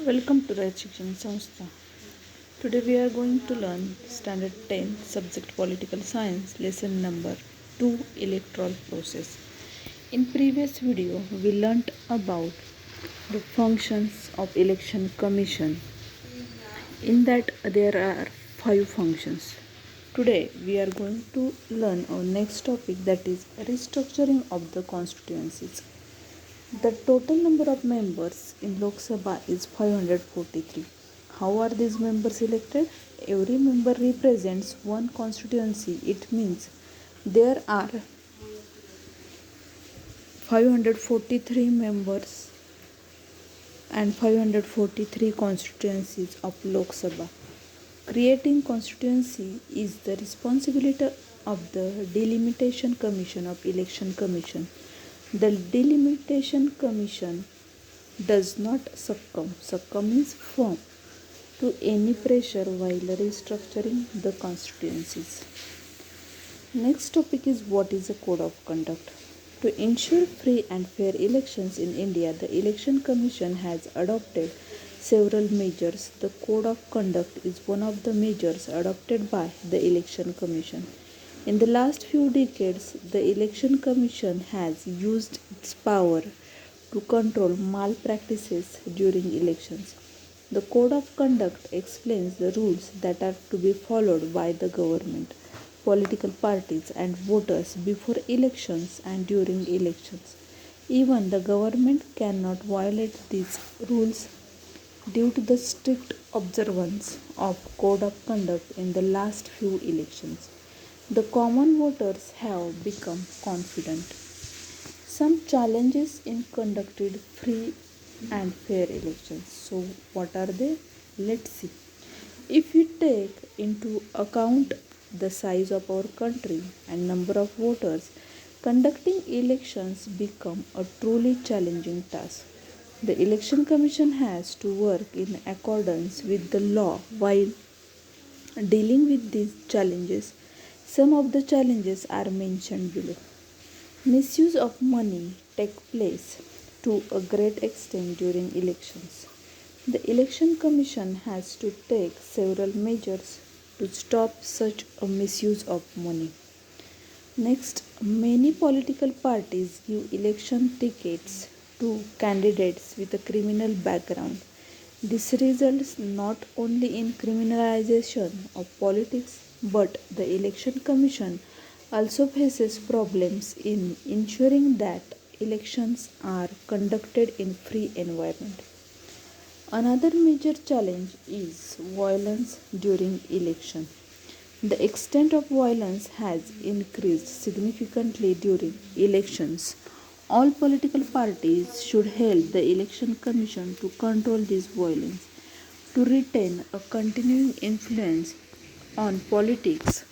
Welcome to Raj Shikshan Sanstha. Today we are going to learn Standard 10 Subject Political Science Lesson number 2 Electoral Process. In previous video we learnt about the functions of Election Commission. In that there are 5 functions. Today we are going to learn our next topic, that is restructuring of the constituencies. The total number of members in Lok Sabha is 543. How are these members elected? Every member represents one constituency. It means there are 543 members and 543 constituencies of Lok Sabha. Creating constituency is the responsibility of the Delimitation Commission of Election Commission. The Delimitation Commission does not succumb means firm to any pressure while restructuring the constituencies. Next topic is what is a code of conduct. To ensure free and fair elections in India, the Election Commission has adopted several measures. The code of conduct is one of the measures adopted by the Election Commission. In the last few decades, the Election Commission has used its power to control malpractices during elections. The Code of Conduct explains the rules that are to be followed by the government, political parties, and voters before elections and during elections. Even the government cannot violate these rules due to the strict observance of Code of Conduct in the last few elections. The common voters have become confident. Some challenges in conducted free and fair elections. So, what are they? Let's see. If we take into account the size of our country and number of voters, conducting elections become a truly challenging task. The Election Commission has to work in accordance with the law while dealing with these challenges. Some of the challenges are mentioned below. Misuse of money take place to a great extent during elections. The Election Commission has to take several measures to stop such a misuse of money. Next, many political parties give election tickets to candidates with a criminal background. This results not only in criminalization of politics, but the Election Commission also faces problems in ensuring that elections are conducted in free environment. Another major challenge is violence during election. The extent of violence has increased significantly during elections. All political parties should help the Election Commission to control this violence. To retain a continuing influence on politics,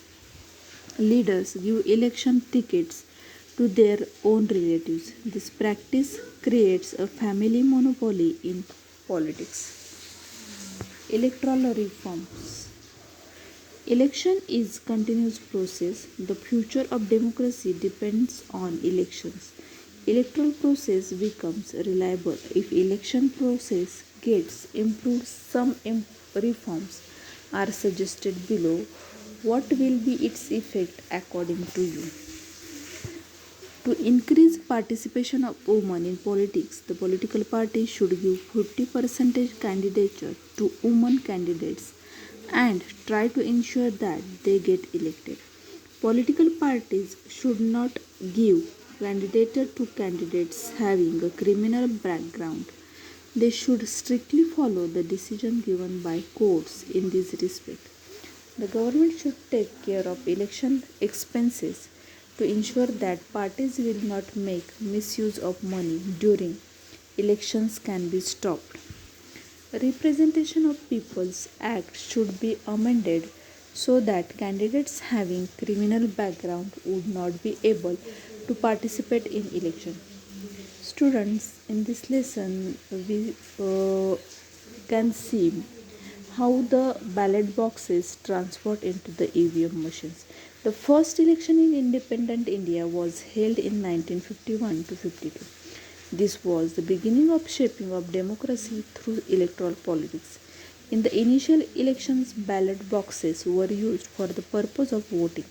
leaders give election tickets to their own relatives. This practice creates a family monopoly in politics. Electoral reforms. Election is continuous process. The future of democracy depends on elections. Electoral process becomes reliable if election process gets improved. Some reforms are suggested below. What will be its effect according to you? To increase participation of women in politics, the political parties should give 50% candidature to women candidates and try to ensure that they get elected. Political parties should not give candidature to candidates having a criminal background. They should strictly follow the decision given by courts in this respect. The government should take care of election expenses to ensure that parties will not make misuse of money during elections can be stopped. Representation of People's Act should be amended so that candidates having criminal background would not be able to participate in election. Students, in this lesson we can see how the ballot boxes transport into the EVM machines. The first election in independent India was held in 1951 to 52. This was the beginning of shaping of democracy through electoral politics. In the initial elections, ballot boxes were used for the purpose of voting.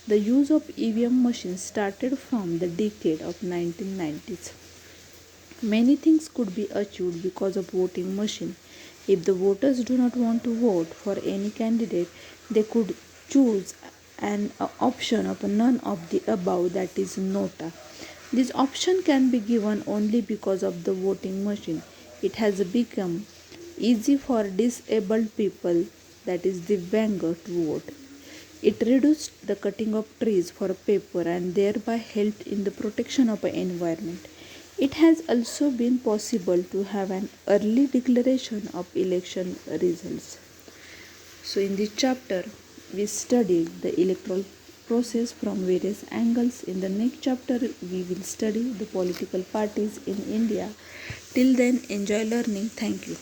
The use of EVM machines started from the decade of 1990s. Many things could be achieved because of voting machine. If the voters do not want to vote for any candidate, they could choose an option of none of the above, that is nota. This option can be given only because of the voting machine. It has become easy for disabled people, that is Divyanga, to vote. It reduced the cutting of trees for paper and thereby helped in the protection of the environment. It has also been possible to have an early declaration of election results. So, in this chapter, we studied the electoral process from various angles. In the next chapter, we will study the political parties in India. Till then, enjoy learning. Thank you.